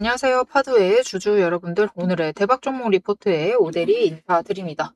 안녕하세요. 파도의 주주 여러분들. 오늘의 대박 종목 리포트에 오대리 인사드립니다.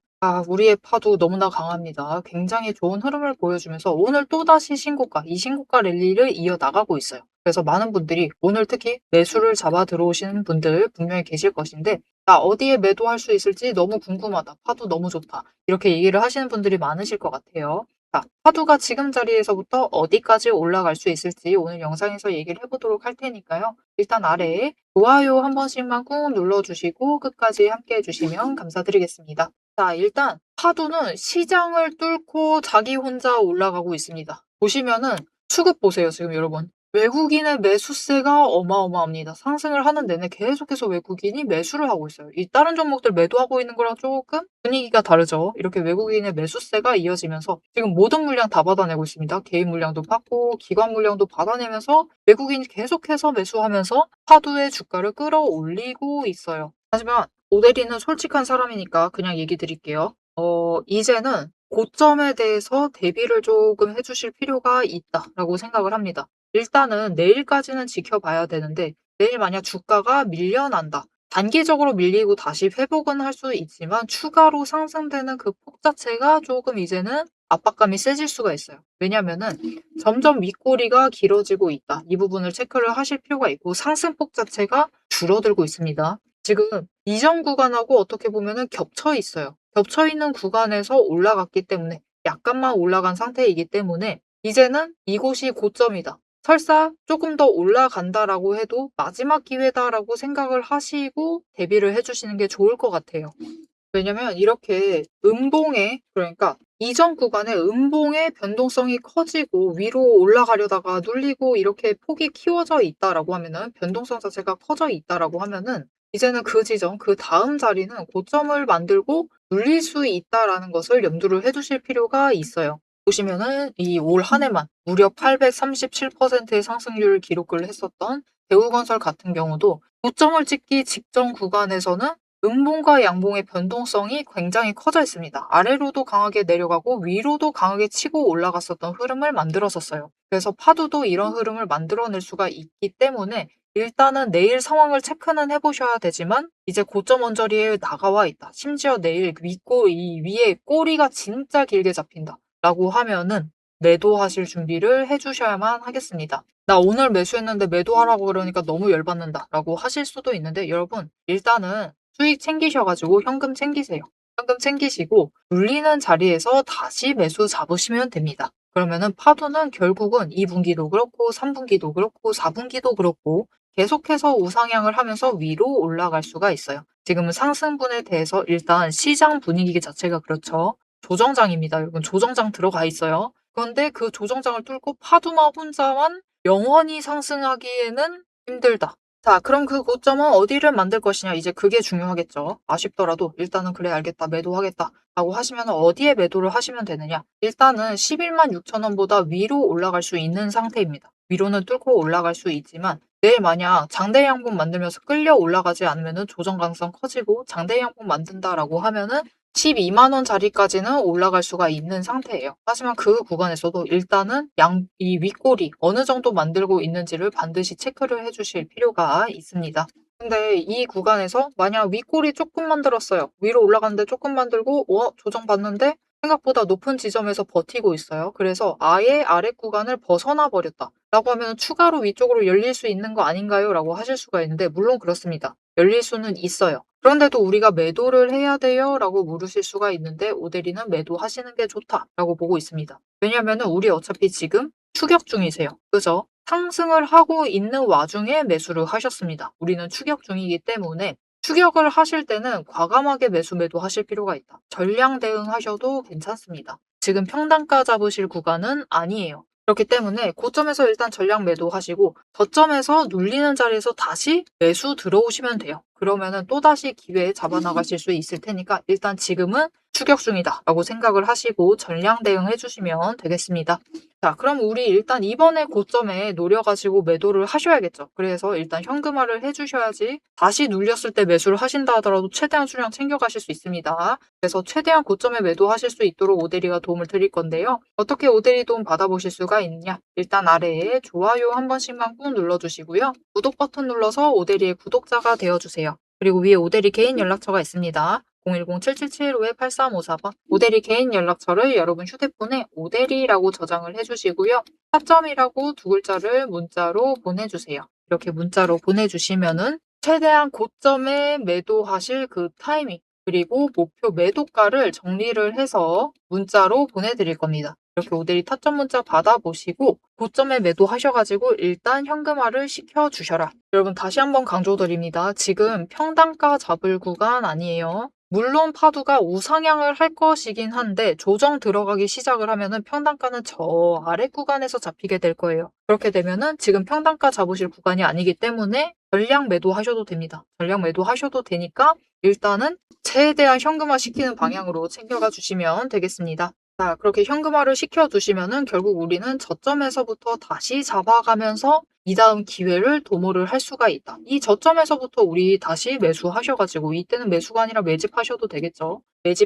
우리의 파도 너무나 강합니다. 굉장히 좋은 흐름을 보여주면서 오늘 또다시 신고가, 이 신고가 랠리를 이어나가고 있어요. 그래서 많은 분들이 오늘 특히 매수를 잡아 들어오시는 분들 분명히 계실 것인데, 나 어디에 매도할 수 있을지 너무 궁금하다. 파도 너무 좋다. 이렇게 얘기를 하시는 분들이 많으실 것 같아요. 자, 파도가 지금 자리에서부터 어디까지 올라갈 수 있을지 오늘 영상에서 얘기를 해보도록 할 테니까요. 일단 아래에 좋아요 한 번씩만 꾹 눌러주시고 끝까지 함께 해주시면 감사드리겠습니다. 자, 일단 파도는 시장을 뚫고 자기 혼자 올라가고 있습니다. 보시면은 수급 보세요, 지금 여러분. 외국인의 매수세가 어마어마합니다. 상승을 하는 내내 계속해서 외국인이 매수를 하고 있어요. 이 다른 종목들 매도하고 있는 거랑 조금 분위기가 다르죠. 이렇게 외국인의 매수세가 이어지면서 지금 모든 물량 다 받아내고 있습니다. 개인 물량도 받고 기관 물량도 받아내면서 외국인이 계속해서 매수하면서 파도의 주가를 끌어올리고 있어요. 하지만 오대리는 솔직한 사람이니까 그냥 얘기 드릴게요. 이제는 고점에 대해서 대비를 조금 해주실 필요가 있다라고 생각을 합니다. 일단은 내일까지는 지켜봐야 되는데 내일 만약 주가가 밀려난다. 단기적으로 밀리고 다시 회복은 할 수 있지만 추가로 상승되는 그 폭 자체가 조금 이제는 압박감이 세질 수가 있어요. 왜냐면은 점점 윗꼬리가 길어지고 있다. 이 부분을 체크를 하실 필요가 있고 상승폭 자체가 줄어들고 있습니다. 지금 이전 구간하고 어떻게 보면은 겹쳐 있어요. 겹쳐 있는 구간에서 올라갔기 때문에 약간만 올라간 상태이기 때문에 이제는 이곳이 고점이다. 설사 조금 더 올라간다라고 해도 마지막 기회다라고 생각을 하시고 대비를 해주시는 게 좋을 것 같아요. 왜냐면 이렇게 그러니까 이전 구간에 음봉의 변동성이 커지고 위로 올라가려다가 눌리고 이렇게 폭이 키워져 있다라고 하면은 변동성 자체가 커져 있다라고 하면은 이제는 그 지점, 그 다음 자리는 고점을 만들고 눌릴 수 있다라는 것을 염두를 해두실 필요가 있어요. 보시면은 이 올 한 해만 무려 837%의 상승률을 기록을 했었던 대우건설 같은 경우도 고점을 찍기 직전 구간에서는 음봉과 양봉의 변동성이 굉장히 커져 있습니다. 아래로도 강하게 내려가고 위로도 강하게 치고 올라갔었던 흐름을 만들었었어요. 그래서 파도도 이런 흐름을 만들어낼 수가 있기 때문에 일단은 내일 상황을 체크는 해보셔야 되지만 이제 고점 언저리에 나가와 있다. 심지어 내일 이 위에 꼬리가 진짜 길게 잡힌다. 라고 하면은 매도하실 준비를 해주셔야만 하겠습니다. 나 오늘 매수했는데 매도하라고 그러니까 너무 열받는다 라고 하실 수도 있는데 여러분 일단은 수익 챙기셔가지고 현금 챙기세요. 현금 챙기시고 눌리는 자리에서 다시 매수 잡으시면 됩니다. 그러면은 파도는 결국은 2분기도 그렇고 3분기도 그렇고 4분기도 그렇고 계속해서 우상향을 하면서 위로 올라갈 수가 있어요. 지금은 상승분에 대해서 일단 시장 분위기 자체가 그렇죠. 조정장입니다. 여러분 조정장 들어가 있어요. 그런데 그 조정장을 뚫고 파도만 혼자만 영원히 상승하기에는 힘들다. 자, 그럼 그 고점은 어디를 만들 것이냐? 이제 그게 중요하겠죠. 아쉽더라도 일단은 그래 알겠다. 매도하겠다. 라고 하시면 어디에 매도를 하시면 되느냐? 일단은 11만 6천 원보다 위로 올라갈 수 있는 상태입니다. 위로는 뚫고 올라갈 수 있지만 내일 만약 장대 양봉 만들면서 끌려 올라가지 않으면은 조정 가능성 커지고 장대 양봉 만든다라고 하면은 12만 원 자리까지는 올라갈 수가 있는 상태예요. 하지만 그 구간에서도 일단은 이 윗꼬리 어느 정도 만들고 있는지를 반드시 체크를 해주실 필요가 있습니다. 근데 이 구간에서 만약 윗꼬리 조금 만들었어요. 위로 올라갔는데 조금 만들고 조정받는데 생각보다 높은 지점에서 버티고 있어요. 그래서 아예 아래 구간을 벗어나 버렸다. 라고 하면 추가로 위쪽으로 열릴 수 있는 거 아닌가요? 라고 하실 수가 있는데 물론 그렇습니다. 열릴 수는 있어요. 그런데도 우리가 매도를 해야 돼요? 라고 물으실 수가 있는데 오대리는 매도하시는 게 좋다라고 보고 있습니다. 왜냐면은 우리 어차피 지금 추격 중이세요. 그죠? 상승을 하고 있는 와중에 매수를 하셨습니다. 우리는 추격 중이기 때문에 추격을 하실 때는 과감하게 매도하실 필요가 있다. 전량 대응하셔도 괜찮습니다. 지금 평단가 잡으실 구간은 아니에요. 그렇기 때문에 고점에서 일단 전량 매도하시고 저점에서 눌리는 자리에서 다시 매수 들어오시면 돼요. 그러면은 또다시 기회 잡아 나가실 수 있을 테니까 일단 지금은 추격 중이다 라고 생각을 하시고 전량 대응해 주시면 되겠습니다. 자, 그럼 우리 일단 이번에 고점에 노려가지고 매도를 하셔야겠죠. 그래서 일단 현금화를 해주셔야지 다시 눌렸을 때 매수를 하신다 하더라도 최대한 수량 챙겨가실 수 있습니다. 그래서 최대한 고점에 매도하실 수 있도록 오대리가 도움을 드릴 건데요. 어떻게 오대리 도움 받아보실 수가 있냐? 일단 아래에 좋아요 한 번씩만 꾹 눌러주시고요. 구독 버튼 눌러서 오대리의 구독자가 되어주세요. 그리고 위에 오대리 개인 연락처가 있습니다. 010-7775-8354번 오대리 개인 연락처를 여러분 휴대폰에 오대리라고 저장을 해주시고요. 타점이라고 두 글자를 문자로 보내주세요. 이렇게 문자로 보내주시면은 최대한 고점에 매도하실 그 타이밍 그리고 목표 매도가를 정리를 해서 문자로 보내드릴 겁니다. 이렇게 오대리 타점 문자 받아보시고 고점에 매도하셔가지고 일단 현금화를 시켜주셔라. 여러분 다시 한번 강조드립니다. 지금 평단가 잡을 구간 아니에요. 물론 파두가 우상향을 할 것이긴 한데 조정 들어가기 시작을 하면은 평단가는 저 아래 구간에서 잡히게 될 거예요. 그렇게 되면은 지금 평단가 잡으실 구간이 아니기 때문에 전량 매도하셔도 됩니다. 전량 매도하셔도 되니까 일단은 최대한 현금화 시키는 방향으로 챙겨가 주시면 되겠습니다. 자, 그렇게 현금화를 시켜두시면은 결국 우리는 저점에서부터 다시 잡아가면서 이 다음 기회를 도모를 할 수가 있다. 이 저점에서부터 우리 다시 매수하셔가지고 이때는 매수가 아니라 매집하셔도 되겠죠.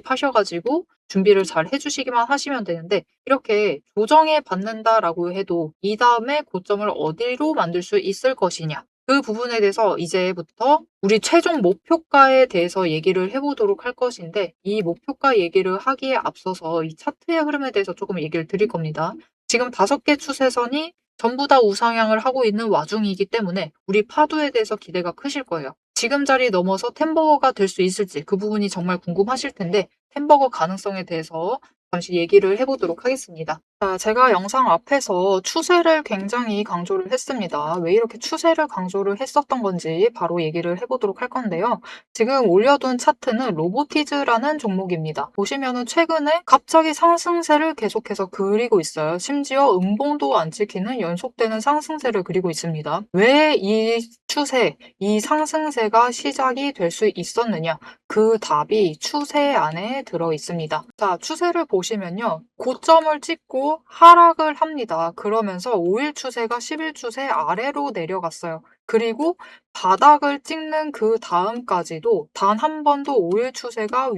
매집하셔가지고 준비를 잘 해주시기만 하시면 되는데 이렇게 조정에 받는다라고 해도 이 다음에 고점을 어디로 만들 수 있을 것이냐. 그 부분에 대해서 이제부터 우리 최종 목표가에 대해서 얘기를 해보도록 할 것인데 이 목표가 얘기를 하기에 앞서서 이 차트의 흐름에 대해서 조금 얘기를 드릴 겁니다. 지금 5개 추세선이 전부 다 우상향을 하고 있는 와중이기 때문에 우리 파도에 대해서 기대가 크실 거예요. 지금 자리 넘어서 템버거가 될 수 있을지 그 부분이 정말 궁금하실 텐데 템버거 가능성에 대해서 잠시 얘기를 해보도록 하겠습니다. 자, 제가 영상 앞에서 추세를 굉장히 강조를 했습니다. 왜 이렇게 추세를 강조를 했었던 건지 바로 얘기를 해보도록 할 건데요. 지금 올려둔 차트는 로보티즈라는 종목입니다. 보시면은 최근에 갑자기 상승세를 계속해서 그리고 있어요. 심지어 음봉도 안 찍히는 연속되는 상승세를 그리고 있습니다. 왜 이 추세, 이 상승세가 시작이 될 수 있었느냐? 그 답이 추세 안에 들어 있습니다. 자, 추세를 보시면요. 고점을 찍고 하락을 합니다. 그러면서 5일 추세가 10일 추세 아래로 내려갔어요. 그리고 바닥을 찍는 그 다음까지도 단 한 번도 5일 추세가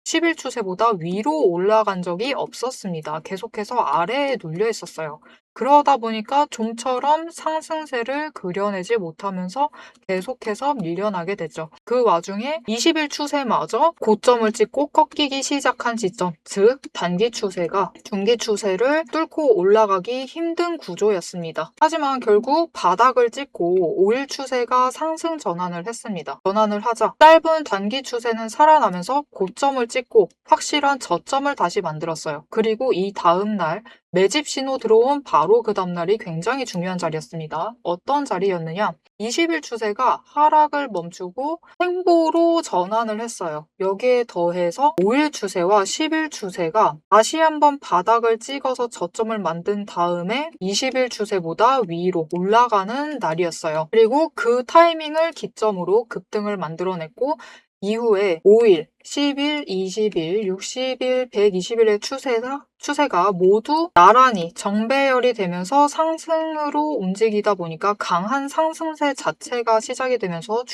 10일 추세보다 위로 올라간 적이 없었습니다. 계속해서 아래에 눌려 있었어요. 그러다 보니까 좀처럼 상승세를 그려내지 못하면서 계속해서 밀려나게 되죠. 그 와중에 20일 추세마저 고점을 찍고 꺾이기 시작한 지점, 즉 단기 추세가 중기 추세를 뚫고 올라가기 힘든 구조였습니다. 하지만 결국 바닥을 찍고 5일 추세가 상승 전환을 했습니다. 전환을 하자 짧은 단기 추세는 살아나면서 고점을 찍고 확실한 저점을 다시 만들었어요. 그리고 이 다음 날 매집 신호 들어온 바로 그 다음날이 굉장히 중요한 자리였습니다. 어떤 자리였느냐? 20일 추세가 하락을 멈추고 횡보로 전환을 했어요. 여기에 더해서 5일 추세와 10일 추세가 다시 한번 바닥을 찍어서 저점을 만든 다음에 20일 추세보다 위로 올라가는 날이었어요. 그리고 그 타이밍을 기점으로 급등을 만들어냈고 이후에 5일, 10일, 20일, 60일, 120일의 추세가 모두 나란히 정배열이 되면서 상승으로 움직이다 보니까 강한 상승세 자체가 시작이 되면서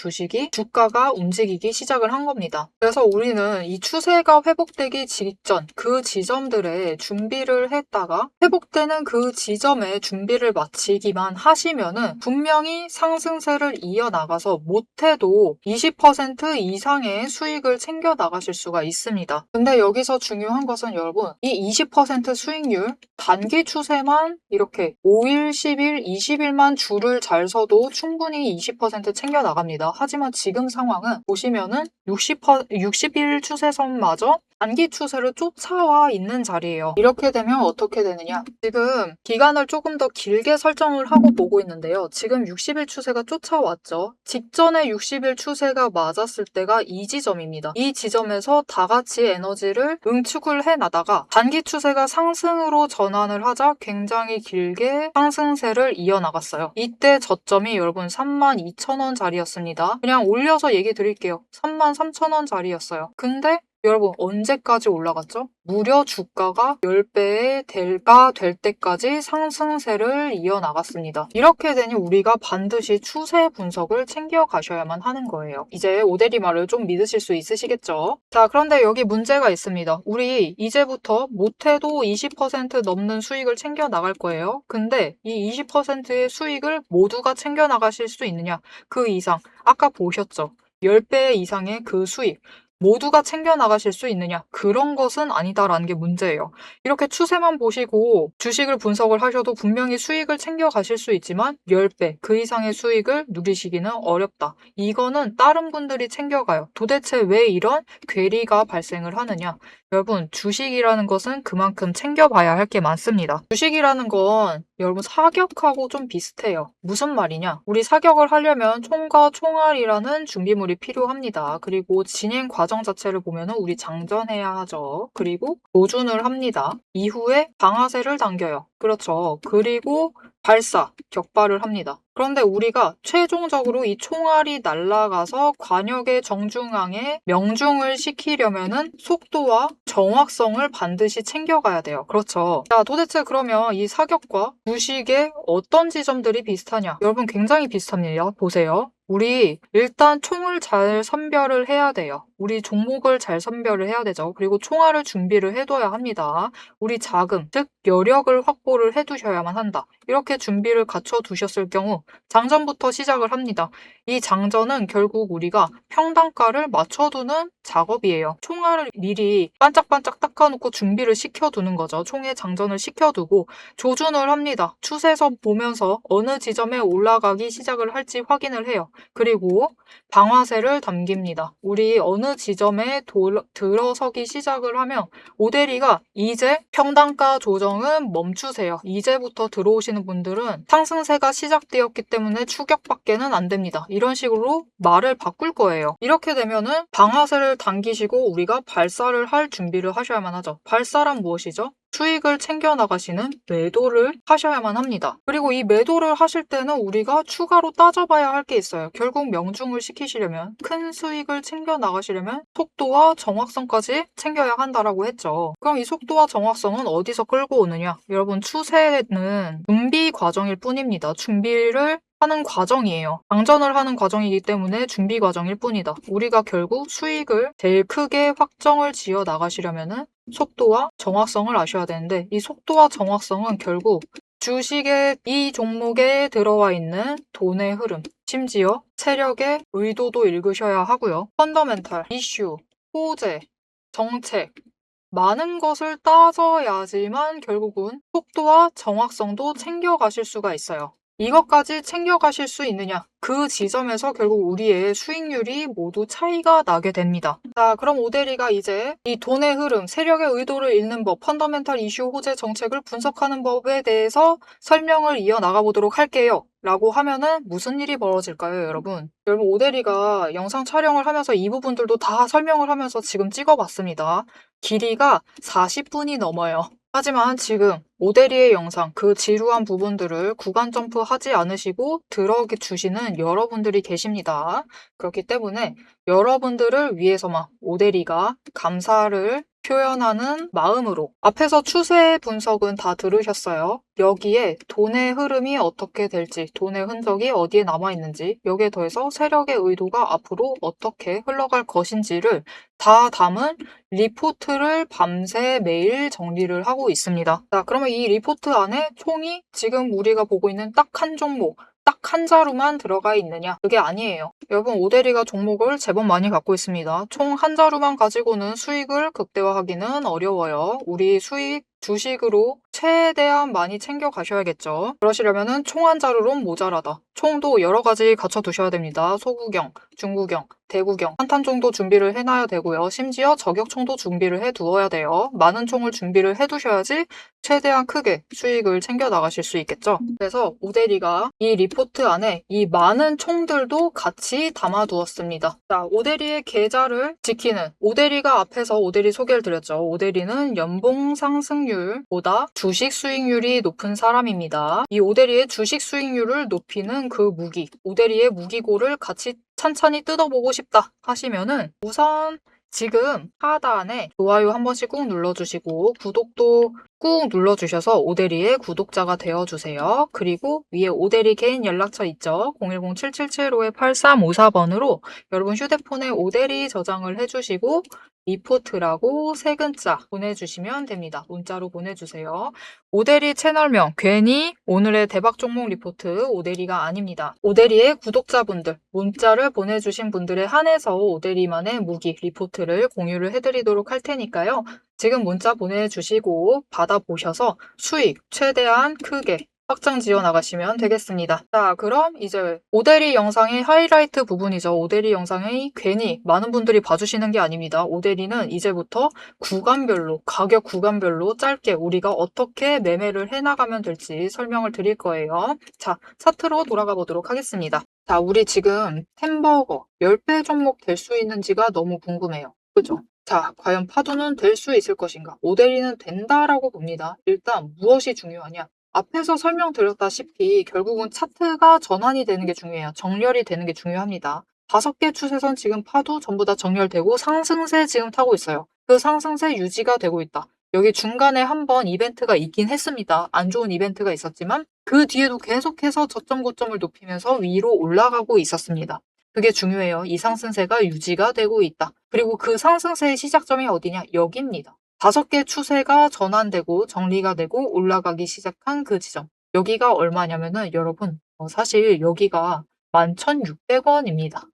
주가가 움직이기 시작을 한 겁니다. 그래서 우리는 이 추세가 회복되기 직전 그 지점들에 준비를 했다가 회복되는 그 지점에 준비를 마치기만 하시면은 분명히 상승세를 이어나가서 못해도 20% 이상의 수익을 챙겨 나가실 수가 있습니다. 근데 여기서 중요한 것은 여러분 이 20% 수익률 단기 추세만 이렇게 5일, 10일, 20일만 줄을 잘 서도 충분히 20% 챙겨 나갑니다. 하지만 지금 상황은 보시면은 60일 추세선마저 단기 추세를 쫓아와 있는 자리예요. 이렇게 되면 어떻게 되느냐? 지금 기간을 조금 더 길게 설정을 하고 보고 있는데요. 지금 60일 추세가 쫓아왔죠. 직전에 60일 추세가 맞았을 때가 이 지점입니다. 이 지점에서 다 같이 에너지를 응축을 해나다가 단기 추세가 상승으로 전환을 하자 굉장히 길게 상승세를 이어나갔어요. 이때 저점이 여러분 32,000원 자리였습니다. 그냥 올려서 얘기 드릴게요. 33,000원 자리였어요. 근데 여러분 언제까지 올라갔죠? 무려 주가가 10배가 될 때까지 상승세를 이어나갔습니다. 이렇게 되니 우리가 반드시 추세 분석을 챙겨 가셔야만 하는 거예요. 이제 오대리 말을 좀 믿으실 수 있으시겠죠? 자, 그런데 여기 문제가 있습니다. 우리 이제부터 못해도 20% 넘는 수익을 챙겨 나갈 거예요. 근데 이 20%의 수익을 모두가 챙겨 나가실 수 있느냐? 그 이상, 아까 보셨죠? 10배 이상의 그 수익. 모두가 챙겨 나가실 수 있느냐? 그런 것은 아니다라는 게 문제예요. 이렇게 추세만 보시고 주식을 분석을 하셔도 분명히 수익을 챙겨 가실 수 있지만 10배 그 이상의 수익을 누리시기는 어렵다. 이거는 다른 분들이 챙겨가요. 도대체 왜 이런 괴리가 발생을 하느냐? 여러분, 주식이라는 것은 그만큼 챙겨봐야 할 게 많습니다. 주식이라는 건 여러분 사격하고 좀 비슷해요. 무슨 말이냐? 우리 사격을 하려면 총과 총알이라는 준비물이 필요합니다. 그리고 진행 과정 자체를 보면 우리 장전해야 하죠. 그리고 조준을 합니다. 이후에 방아쇠를 당겨요. 그렇죠. 그리고 발사, 격발을 합니다. 그런데 우리가 최종적으로 이 총알이 날아가서 관역의 정중앙에 명중을 시키려면은 속도와 정확성을 반드시 챙겨가야 돼요. 그렇죠. 자, 도대체 그러면 이 사격과 주식의 어떤 지점들이 비슷하냐? 여러분 굉장히 비슷합니다. 보세요. 우리 일단 총을 잘 선별을 해야 돼요. 우리 종목을 잘 선별을 해야 되죠. 그리고 총알을 준비를 해둬야 합니다. 우리 자금, 즉 여력을 확보를 해두셔야만 한다. 이렇게 준비를 갖춰 두셨을 경우 장전부터 시작을 합니다. 이 장전은 결국 우리가 평단가를 맞춰두는 작업이에요. 총알을 미리 반짝반짝 닦아놓고 준비를 시켜두는 거죠. 총에 장전을 시켜두고 조준을 합니다. 추세선 보면서 어느 지점에 올라가기 시작을 할지 확인을 해요. 그리고 방아쇠를 당깁니다. 우리 어느 지점에 들어서기 시작을 하면 오대리가 이제 평단가 조정은 멈추세요. 이제부터 들어오시는 분들은 상승세가 시작되었기 때문에 추격밖에는 안 됩니다. 이런 식으로 말을 바꿀 거예요. 이렇게 되면은 방아쇠를 당기시고 우리가 발사를 할 준비를 하셔야만 하죠. 발사란 무엇이죠? 수익을 챙겨 나가시는 매도를 하셔야만 합니다. 그리고 이 매도를 하실 때는 우리가 추가로 따져봐야 할 게 있어요. 결국 명중을 시키시려면, 큰 수익을 챙겨 나가시려면 속도와 정확성까지 챙겨야 한다라고 했죠. 그럼 이 속도와 정확성은 어디서 끌고 오느냐? 여러분, 추세는 준비 과정일 뿐입니다. 준비를 하는 과정이에요. 장전을 하는 과정이기 때문에 준비 과정일 뿐이다. 우리가 결국 수익을 제일 크게 확정을 지어 나가시려면은 속도와 정확성을 아셔야 되는데 이 속도와 정확성은 결국 주식의 이 종목에 들어와 있는 돈의 흐름, 심지어 세력의 의도도 읽으셔야 하고요. 펀더멘탈, 이슈, 호재, 정책, 많은 것을 따져야지만 결국은 속도와 정확성도 챙겨가실 수가 있어요. 이것까지 챙겨가실 수 있느냐? 그 지점에서 결국 우리의 수익률이 모두 차이가 나게 됩니다. 자, 그럼 오대리가 이제 이 돈의 흐름, 세력의 의도를 읽는 법, 펀더멘탈 이슈 호재 정책을 분석하는 법에 대해서 설명을 이어나가 보도록 할게요. 라고 하면은 무슨 일이 벌어질까요, 여러분? 여러분, 오대리가 영상 촬영을 하면서 이 부분들도 다 설명을 하면서 지금 찍어봤습니다. 길이가 40분이 넘어요. 하지만 지금 오대리의 영상, 그 지루한 부분들을 구간 점프하지 않으시고 들어주시는 여러분들이 계십니다. 그렇기 때문에 여러분들을 위해서만 오대리가 감사를 표현하는 마음으로 앞에서 추세 분석은 다 들으셨어요. 여기에 돈의 흐름이 어떻게 될지, 돈의 흔적이 어디에 남아있는지, 여기에 더해서 세력의 의도가 앞으로 어떻게 흘러갈 것인지를 다 담은 리포트를 밤새 매일 정리를 하고 있습니다. 자, 그러면 이 리포트 안에 총이 지금 우리가 보고 있는 딱 한 종목, 딱 한 자루만 들어가 있느냐? 그게 아니에요. 여러분, 오대리가 종목을 제법 많이 갖고 있습니다. 총 한 자루만 가지고는 수익을 극대화하기는 어려워요. 우리 수익 주식으로 최대한 많이 챙겨 가셔야겠죠. 그러시려면은 총 한 자루론 모자라다. 총도 여러 가지 갖춰 두셔야 됩니다. 소구경, 중구경, 대구경, 한탄 총도 준비를 해놔야 되고요. 심지어 저격총도 준비를 해두어야 돼요. 많은 총을 준비를 해두셔야지 최대한 크게 수익을 챙겨 나가실 수 있겠죠. 그래서 오대리가 이 리포트 안에 이 많은 총들도 같이 담아두었습니다. 자, 오대리의 계좌를 지키는 오대리가 앞에서 오대리 소개를 드렸죠. 오대리는 연봉 상승률보다 주식 수익률이 높은 사람입니다. 이 오대리의 주식 수익률을 높이는 그 무기, 오대리의 무기고를 같이 찬찬히 뜯어보고 싶다 하시면은 우선 지금 하단에 좋아요 한 번씩 꾹 눌러주시고 구독도 꾹 눌러주셔서 오대리의 구독자가 되어주세요. 그리고 위에 오대리 개인 연락처 있죠? 010-777-8354번으로 여러분 휴대폰에 오대리 저장을 해주시고 리포트라고 세 글자 보내주시면 됩니다. 문자로 보내주세요. 오대리 채널명 괜히 오늘의 대박 종목 리포트 오대리가 아닙니다. 오대리의 구독자분들 문자를 보내주신 분들에 한해서 오대리만의 무기 리포트를 공유를 해드리도록 할 테니까요. 지금 문자 보내주시고 받아보셔서 수익 최대한 크게 확장 지어 나가시면 되겠습니다. 자, 그럼 이제 오대리 영상의 하이라이트 부분이죠. 오대리 영상이 괜히 많은 분들이 봐주시는 게 아닙니다. 오대리는 이제부터 구간별로, 가격 구간별로 짧게 우리가 어떻게 매매를 해나가면 될지 설명을 드릴 거예요. 자, 차트로 돌아가 보도록 하겠습니다. 자, 우리 지금 템버거 10배 종목 될 수 있는지가 너무 궁금해요. 그죠? 자, 과연 파도는 될 수 있을 것인가? 오대리는 된다라고 봅니다. 일단 무엇이 중요하냐? 앞에서 설명드렸다시피 결국은 차트가 전환이 되는 게 중요해요. 정렬이 되는 게 중요합니다. 5개 추세선 지금 파도 전부 다 정렬되고 상승세 지금 타고 있어요. 그 상승세 유지가 되고 있다. 여기 중간에 한번 이벤트가 있긴 했습니다. 안 좋은 이벤트가 있었지만 그 뒤에도 계속해서 저점 고점을 높이면서 위로 올라가고 있었습니다. 그게 중요해요. 이 상승세가 유지가 되고 있다. 그리고 그 상승세의 시작점이 어디냐? 여기입니다. 5개 추세가 전환되고 정리가 되고 올라가기 시작한 그 지점. 여기가 얼마냐면은 여러분 사실 여기가 11,600원입니다.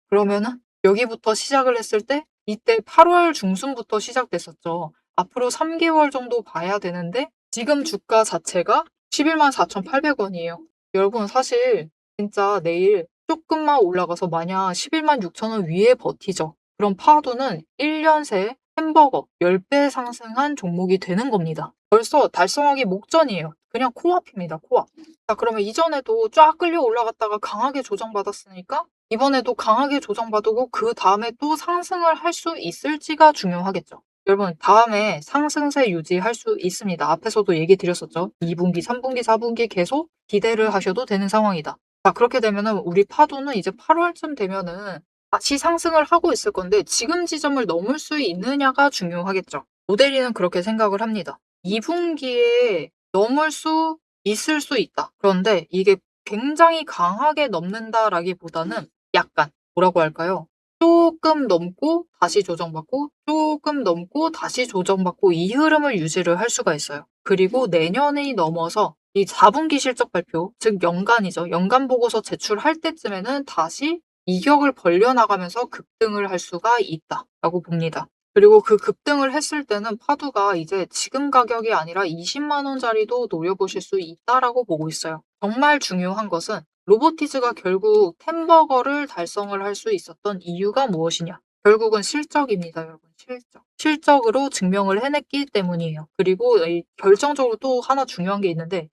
그러면은 여기부터 시작을 했을 때 이때 8월 중순부터 시작됐었죠. 앞으로 3개월 정도 봐야 되는데 지금 주가 자체가 114,800원이에요. 여러분 사실 진짜 내일 조금만 올라가서 만약 116,000원 위에 버티죠. 그럼 파도는 1년 새 햄버거 10배 상승한 종목이 되는 겁니다. 벌써 달성하기 목전이에요. 그냥 코앞입니다. 코앞. 자, 그러면 이전에도 쫙 끌려 올라갔다가 강하게 조정받았으니까 이번에도 강하게 조정받고 그 다음에 또 상승을 할 수 있을지가 중요하겠죠. 여러분 다음에 상승세 유지할 수 있습니다. 앞에서도 얘기 드렸었죠. 2분기, 3분기, 4분기 계속 기대를 하셔도 되는 상황이다. 자, 그렇게 되면은 우리 파도는 이제 8월쯤 되면은 다시 상승을 하고 있을 건데 지금 지점을 넘을 수 있느냐가 중요하겠죠. 모델이는 그렇게 생각을 합니다. 2분기에 넘을 수 있을 수 있다. 그런데 이게 굉장히 강하게 넘는다라기보다는 약간 뭐라고 할까요? 조금 넘고 다시 조정받고 조금 넘고 다시 조정받고 이 흐름을 유지를 할 수가 있어요. 그리고 내년이 넘어서 이 4분기 실적 발표, 즉 연간이죠. 연간 보고서 제출할 때쯤에는 다시 이격을 벌려나가면서 급등을 할 수가 있다라고 봅니다. 그리고 그 급등을 했을 때는 파두가 이제 지금 가격이 아니라 20만 원짜리도 노려보실 수 있다라고 보고 있어요. 정말 중요한 것은 로보티즈가 결국 템버거를 달성을 할 수 있었던 이유가 무엇이냐? 결국은 실적입니다, 여러분. 실적. 실적으로 증명을 해냈기 때문이에요. 그리고 결정적으로 또 하나 중요한 게 있는데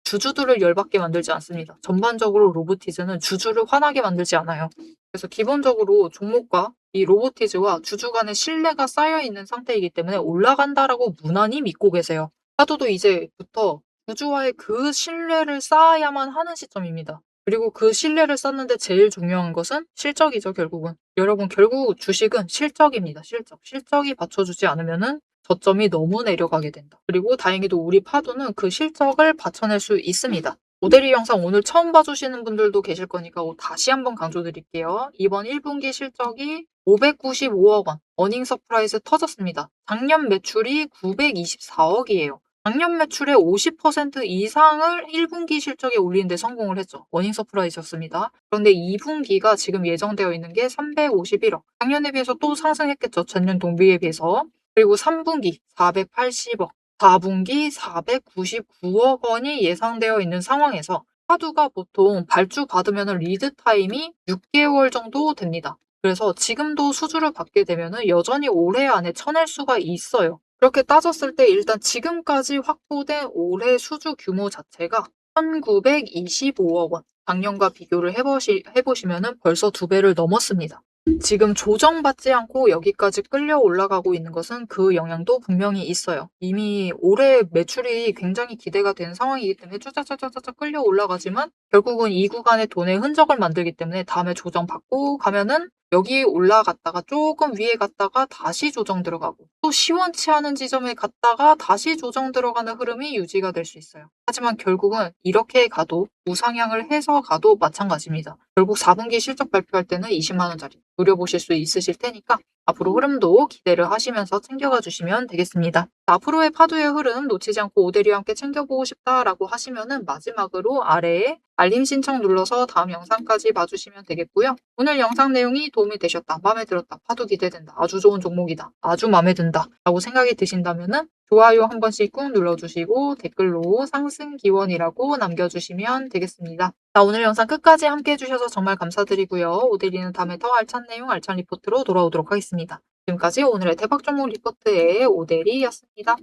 주주들을 열받게 만들지 않습니다. 전반적으로 로보티즈는 주주를 화나게 만들지 않아요. 그래서 기본적으로 종목과 이 로보티즈와 주주 간의 신뢰가 쌓여 있는 상태이기 때문에 올라간다라고 무난히 믿고 계세요. 파도도 이제부터 주주와의 그 신뢰를 쌓아야만 하는 시점입니다. 그리고 그 신뢰를 쌓는데 제일 중요한 것은 실적이죠, 결국은. 여러분, 결국 주식은 실적입니다, 실적. 실적이 받쳐주지 않으면은 저점이 너무 내려가게 된다. 그리고 다행히도 우리 파도는 그 실적을 받쳐낼 수 있습니다. 모델이 영상 오늘 처음 봐주시는 분들도 계실 거니까 다시 한번 강조드릴게요. 이번 1분기 실적이 595억 원, 어닝 서프라이즈 터졌습니다. 작년 매출이 924억이에요. 작년 매출의 50% 이상을 1분기 실적에 올리는 데 성공을 했죠. 어닝 서프라이즈였습니다. 그런데 2분기가 지금 예정되어 있는 게 351억. 작년에 비해서 또 상승했겠죠. 전년 동기에 비해서. 그리고 3분기 480억, 4분기 499억 원이 예상되어 있는 상황에서 파두가 보통 발주 받으면 리드 타임이 6개월 정도 됩니다. 그래서 지금도 수주를 받게 되면 여전히 올해 안에 쳐낼 수가 있어요. 그렇게 따졌을 때 일단 지금까지 확보된 올해 수주 규모 자체가 1925억 원. 작년과 비교를 해보시면 벌써 2배를 넘었습니다. 지금 조정받지 않고 여기까지 끌려 올라가고 있는 것은 그 영향도 분명히 있어요. 이미 올해 매출이 굉장히 기대가 되는 상황이기 때문에 쭈짜짜짜짜 끌려 올라가지만 결국은 이 구간에 돈의 흔적을 만들기 때문에 다음에 조정받고 가면은 여기 올라갔다가 조금 위에 갔다가 다시 조정 들어가고 또 시원치 않은 지점에 갔다가 다시 조정 들어가는 흐름이 유지가 될 수 있어요. 하지만 결국은 이렇게 가도 우상향을 해서 가도 마찬가지입니다. 결국 4분기 실적 발표할 때는 20만 원짜리 노려보실 수 있으실 테니까 앞으로 흐름도 기대를 하시면서 챙겨가 주시면 되겠습니다. 앞으로의 파도의 흐름 놓치지 않고 오대리와 함께 챙겨보고 싶다라고 하시면은 마지막으로 아래에 알림 신청 눌러서 다음 영상까지 봐주시면 되겠고요. 오늘 영상 내용이 도움이 되셨다, 마음에 들었다, 파도 기대된다, 아주 좋은 종목이다, 아주 마음에 든다 라고 생각이 드신다면은 좋아요 한 번씩 꾹 눌러주시고 댓글로 상승 기원이라고 남겨주시면 되겠습니다. 자, 오늘 영상 끝까지 함께 해주셔서 정말 감사드리고요. 오대리는 다음에 더 알찬 내용, 알찬 리포트로 돌아오도록 하겠습니다. 지금까지 오늘의 대박 종목 리포트의 오대리였습니다.